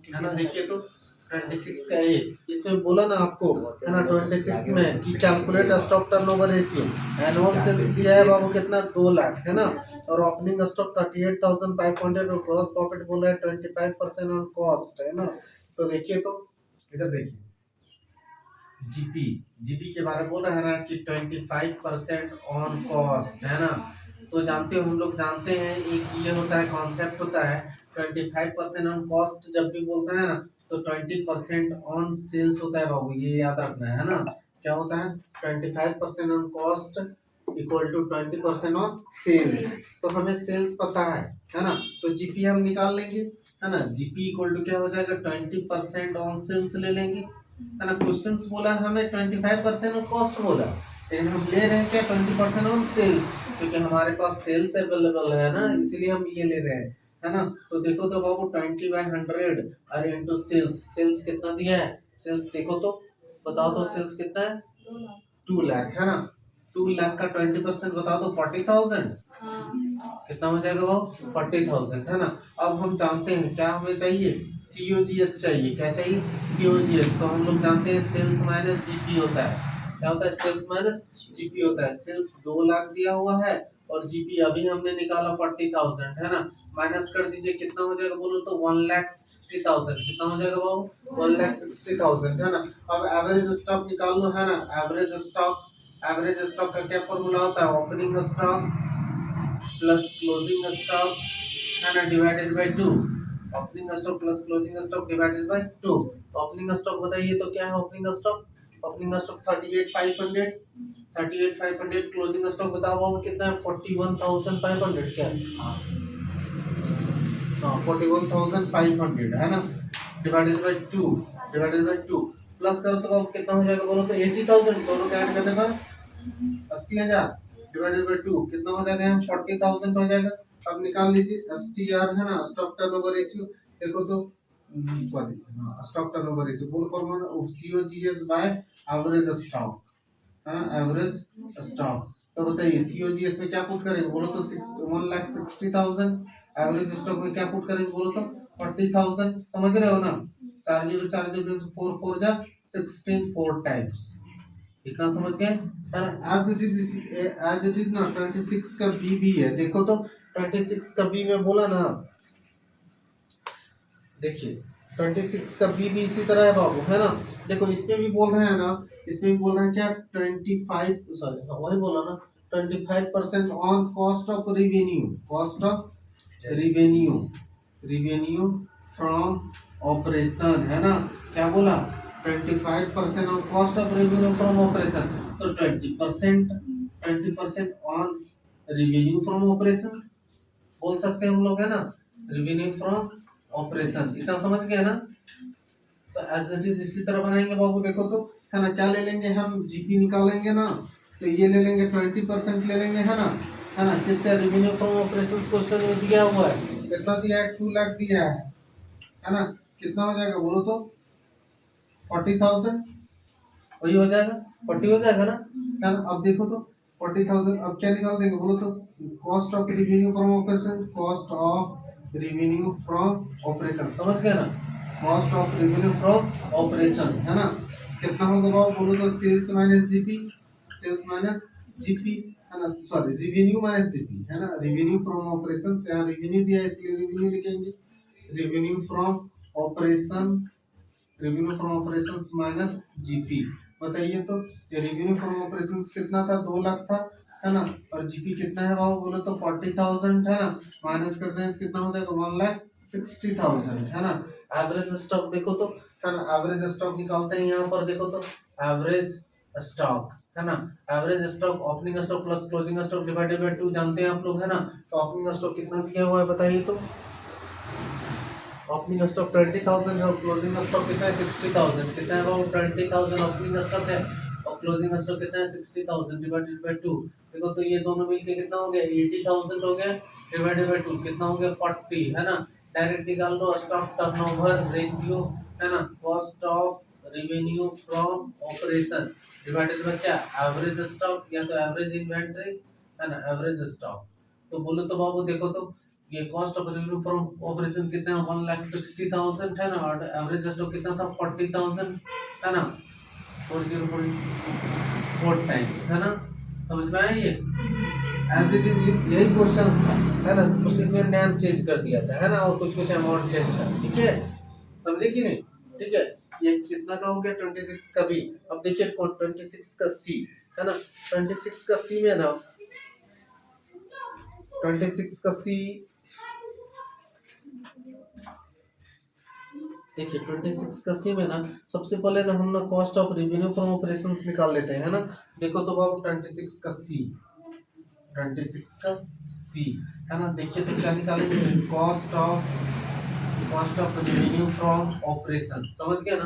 है ना। देखिए तो 26 का ये इसमें बोला ना आपको, है ना, 26 में कि calculate stock turnover ratio. Annual sales दिया है बाबू कितना, 2 लाख, है ना। और ओपनिंग स्टॉक 38,500 और ग्रॉस प्रॉफिट बोला है 25% ऑन कॉस्ट, है ना। तो देखिए तो इधर देखिए जीपी, जीपी के बारे में बोल रहा है ना कि 25% ऑन कॉस्ट, है ना। तो जानते हो, हम लोग जानते हैं एक ये होता है, कॉन्सेप्ट होता है 25% ऑन कॉस्ट। जब भी बोलते हैं ना तो 20% ऑन सेल्स होता है बाबू, ये याद रखना है ना। क्या होता है, 25% on cost equal to 20% on sales. तो हमें सेल्स पता है ना। तो जीपी हम निकाल लेंगे, है ना। जीपी इक्वल टू क्या हो जाएगा, 20% ऑन सेल्स ले लेंगे, है ना। क्वेश्चंस बोला हमें 25% ऑन कॉस्ट बोला, लेकिन हम ले रहे हैं क्या, 20% ऑन सेल्स, क्योंकि हमारे पास सेल्स अवेलेबल है ना, इसलिए हम ये ले रहे हैं, है ना। तो देखो तो बाबू 20/100 और इनटू सेल्स, सेल्स कितना दिया है, सेल्स देखो तो बताओ तो सेल्स कितना है, 2 लाख, है ना। 2 लाख का 20% बताओ तो 40,000, कितना हो जाएगा वो, 40,000, है ना। अब हम जानते हैं क्या हमें चाहिए, सीओजीएस चाहिए। क्या चाहिए, सीओजीएस। तो हम लोग जानते हैं सेल्स माइनस जीपी होता है। क्या होता है, सेल्स माइनस जीपी होता है। सेल्स 2 लाख दिया हुआ है और जीपी अभी हमने निकाला 40,000, है ना। माइनस कर दीजिए, कितना हो जाएगा बोलो तो 1,60,000। कितना हो जाएगा बाबू, 1,60,000, है ना। अब एवरेज स्टॉक निकाल लो, है ना। एवरेज स्टॉक, एवरेज स्टॉक का क्या फॉर्मूला होता है, opening stock plus closing stock, है ना, divided by 2। Opening stock plus closing stock divided by 2। Opening stock बताइए तो क्या है opening stock, opening stock 38,500, 38,500। Closing stock बताओ बाबू कितना है, 41,500। क्या हाँ, 41,500, है ना, divided by 2, divided by 2। Plus करो तो बाबू कितना हो जाएगा बोलो तो 80,000। दोनों का ऐड करने पर 80,000 डिवाइडेड बाय 2 कितना हो जाएगा, 40,000 हो जाएगा। अब निकाल लीजिए एसटीआर, है ना, स्टॉक टर्नओवर रेशियो। देखो तो सॉरी, स्टॉक टर्नओवर रेशियो बोल formula COGS by average stock, है ना, एवरेज स्टॉक। तो बताइए सीओजीएस में क्या पुट करेंगे बोलो तो 1,60,000, एवरेज स्टॉक में क्या पुट करेंगे बोलो तो 40,000। समझ रहे हो ना, 4 0 4 4 जा 16 4 टाइम्स, इतना समझ गए। एज इट इज ना 26 का बी भी है। देखो तो 26 का बी में बोला ना, देखिए 26 का बी भी इसी तरह है बाबू, है ना। देखो इसमें भी बोल रहे हैं ना, इसमें भी बोल रहे हैं क्या, 25, सॉरी वही बोला ना, 25% on cost of revenue, cost of revenue, revenue from operation, है ना। क्या बोला, 25% on cost of revenue from operation. तो 20% ऑन रेवेन्यू फ्रॉम ऑपरेशन बोल सकते हैं हम लोग, है ना, रेवेन्यू फ्रॉम ऑपरेशन। इतना समझ गए ना। तो एज इट इज इसी तरह बनाएंगे बाबू। देखो तो, है ना, क्या ले लेंगे हम, जीपी निकालेंगे ना, तो ये ले लेंगे 20% ले लेंगे, है ना। किसका, रेवेन्यू फ्रॉम ऑपरेशन क्वेश्चन में दिया हुआ है, कितना दिया है, 2 लाख दिया है ना। कितना हो जाएगा बोलो तो 40,000, वही हो जाएगा, 40 हो जाएगा ना, है ना। अब देखो तो 40,000, अब क्या निकाल देंगे बोलो तो cost of revenue from operation, cost of revenue from operation, समझ गए ना, cost of revenue from operation, है ना। कितना होगा बाबू बोलो तो sales minus GP, sales minus GP, है ना, सॉरी रिवेन्यू माइनस जीपी, है ना। रिवेन्यू फ्रॉम ऑपरेशन से यहाँ रिवेन्यू दिया है इसलिए रिवेन्यू लिखेंगे, revenue from operation, revenue from operations minus GP. बताइए तो ये रेवेन्यू फ्रॉम ऑपरेशंस कितना था, 2 लाख था, है ना। और जीपी कितना है बाबू बोलो तो 40,000, है ना। माइनस कर दें तो कितना हो जाएगा, 1,60,000, है ना। एवरेज स्टॉक देखो तो, है ना, एवरेज स्टॉक निकालते हैं यहाँ पर। देखो तो एवरेज स्टॉक, है ना, average stock opening stock plus closing stock divided by 2 जानते हैं आप लोग, है ना। तो ओपनिंग स्टॉक कितना दिया हुआ है बताइए तो, ओपनिंग स्टॉक 20,000 और क्लोजिंग स्टॉक कितना है, 60,000। कितना है बाबू, 20,000 ओपनिंग स्टॉक है और क्लोजिंग स्टॉक कितना है, 60,000 डिवाइडेड बाय 2। देखो तो ये दोनों मिलके कितना हो गया, 80,000 हो गया, डिवाइडेड बाय 2 कितना हो गया, 40, है ना। डायरेक्ट निकाल लो स्टॉक टर्नओवर रेशियो, है ना, cost of revenue from operation divided by क्या, एवरेज स्टॉक या तो एवरेज इन्वेंटरी, है ना, एवरेज स्टॉक। तो बोलो तो बाबू देखो तो ये cost of revenue from operation कितना है 1,60,000 है ना, और एवरेज स्टॉक कितना था 40,000 है ना, 4 टाइम्स है ना। समझ में आया ये? एज इट इज यही क्वेश्चन था है ना, बस इसमें नेम चेंज कर दिया था है ना, और कुछ कुछ अमाउंट चेंज था। ठीक है, समझे कि नहीं? ठीक है, ये कितना का हो गया 26 का भी। अब देखिए 26 का सी है ना, 26 का सी में ना 26 का सी देखिए 26 का सी में ना सबसे पहले ना हम ना cost of revenue from operations निकाल लेते हैं है ना। देखो तो बाबू 26 का सी, 26 का सी है ना, देखिए तो क्या निकालेंगे, cost of revenue from operation, समझ गया ना,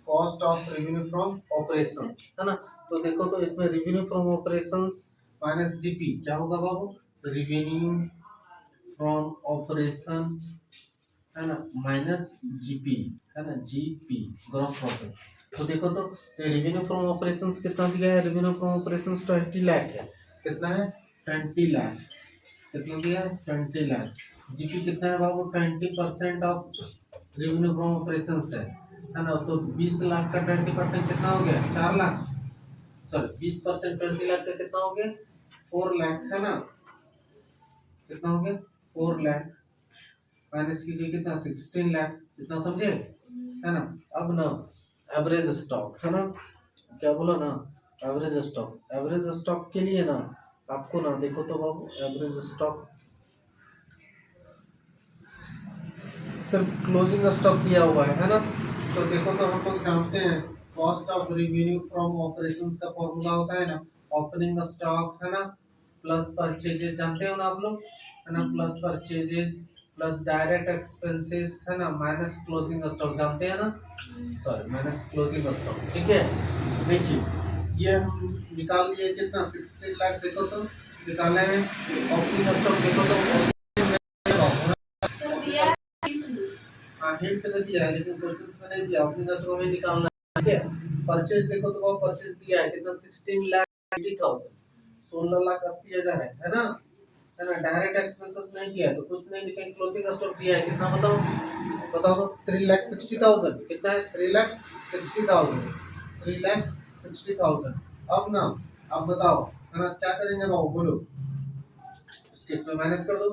cost of revenue from operation है ना। तो देखो तो इसमें revenue from operations minus GP क्या होगा बाबू, रेवेन्यू फ्रॉम ऑपरेशन है ना माइनस जीपी है ना, जीपी ग्रॉस प्रॉफिट। तो देखो तो रेवेन्यू फ्रॉम ऑपरेशंस कितना दिया है, रेवेन्यू फ्रॉम ऑपरेशंस 20 लाख है। कितना है 20 लाख, कितना दिया है 20 लाख। जीपी कितना है बाबू 20% ऑफ रेवेन्यू फ्रॉम ऑपरेशंस है ना। तो 20 लाख का 20% कितना हो गया 4 लाख, सॉरी 20% 20 लाख का कितना हो गया 4 लाख है ना, कितना हो गया 4 लाख, माइनस कीजिए कितना 16 लाख, कितना समझे है ना। अब ना एवरेज स्टॉक है ना, क्या बोला ना एवरेज स्टॉक, एवरेज स्टॉक के लिए ना आपको ना देखो तो बाबू एवरेज स्टॉक सिर्फ क्लोजिंग स्टॉक दिया हुआ है ना। तो देखो तो हम लोग जानते हैं cost of revenue from operations का फॉर्मूला होता है ना ओपनिंग स्टॉक है ना प्लस परचेजेस, जानते हो ना आप लोग है ना, plus purchases plus direct expenses है ना माइनस क्लोजिंग स्टॉक, जानते हैं ना, सॉरी माइनस क्लोजिंग स्टॉक। ठीक है, देखिए ये हम निकाल लिए कितना 16 लाख, देखो तो निकाले हैं। ओपनिंग स्टॉक देखो तो हाँ हिंट तो दिया है लेकिन क्वेश्चंस में नहीं दिया, ओपनिंग स्टॉक में निकालना है। ठीक है, परचेज देखो तो वो परचेज दिया है कितना 16 लाख 80,000, 16 लाख 80,000 है ना, है ना। डायरेक्ट एक्सपेंसेस नहीं दिया है तो कुछ नहीं, लेकिन क्लोजिंग स्टॉक दिया है कितना बताओ, बताओ तो 3,60,000, कितना है 3,60,000, 3,60,000। अब ना अब बताओ है ना क्या करेंगे बाबू बोलो, इसके इसमें माइनस कर दो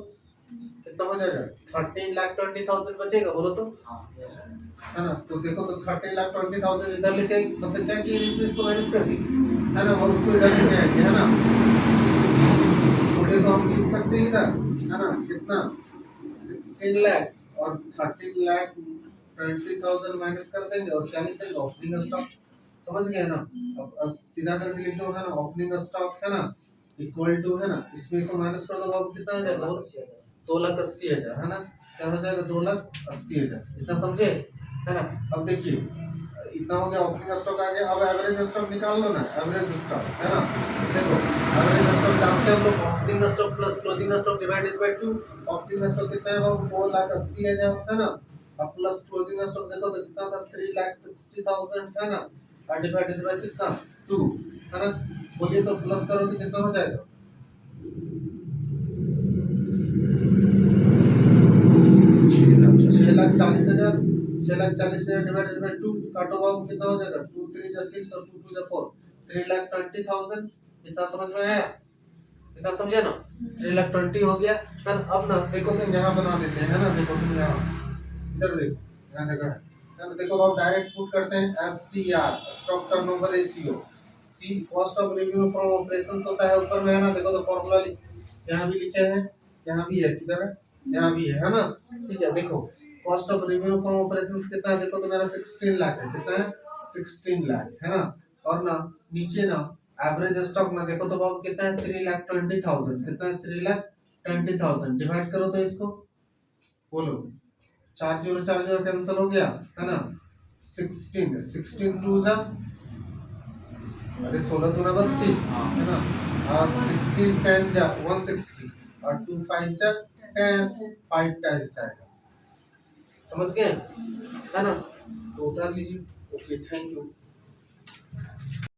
कितना हो जाएगा 13,20,000 बचेगा, बोलो तो है ना। तो देखो तो 13,20,000 इधर लेके मतलब क्या कि इसमें इसको माइनस कर दी है ना, और उसको इधर लेके आएंगे है ना। तो देखो हम लिख सकते हैं इधर है ना कितना 16 लाख और 13,20,000 माइनस कर देंगे और क्या लिख देंगे ओपनिंग स्टॉक, समझ गए ना। अब सीधा करके लिख दो है ना ओपनिंग स्टॉक है ना इक्वल टू है ना, इसमें इसको माइनस कर दो बाबू कितना आ जाएगा 2,80,000 है ना, क्या हो जाएगा 2,80,000, इतना समझे है ना। अब देखिए इतना हो गया ओपनिंग स्टॉक आ गया, अब एवरेज स्टॉक निकाल लो ना, एवरेज स्टॉक है ना। देखो एवरेज स्टॉक जानते हैं हम लोग opening stock plus closing stock divided by 2, opening stock कितना है बाबू 2,80,000 है ना, अब प्लस क्लोजिंग स्टॉक देखो तो कितना था 3,60,000 है ना, और डिवाइडेड बाय कितना 2 है ना। बोलिए तो प्लस करो तो कितना हो जाएगा 6,40,000, 6,40,000 डिवाइडेड बाय 2 काटो बाबू कितना हो जाएगा 2 3 जा 6 और 2 2 जा 4, 3,20,000। इतना समझ में आया, इतना समझे ना 3,20,000 हो गया। फिर अब ना देखो तो यहाँ बना देते हैं है ना, देखो तुम यहाँ इधर देखो यहाँ जगह है ना, देखो अब डायरेक्ट पुट करते हैं STR stock turnover ratio, C cost of revenue from operations होता है ऊपर में है ना, देखो तो फॉर्मूला यहाँ भी लिखे हैं, यहाँ भी है, किधर है यहाँ भी है ना। ठीक है, देखो cost of revenue from operations कितना है, देखो तो मेरा 16 लाख है, कितना है 16 लाख है ना, और ना नीचे ना एवरेज स्टॉक ना देखो तो बाबू कितना है 3,20,000, कितना है 3,20,000, डिवाइड करो तो इसको बोलो 4 0 कैंसिल हो गया है ना, 16 16 टू जा अरे 16 दूना 32 है ना, और 16 10 जा 160 और 2 5 जा 10, 5 टाइम्स आएगा, समझ गए है ना। तो उतार लीजिए, ओके थैंक यू।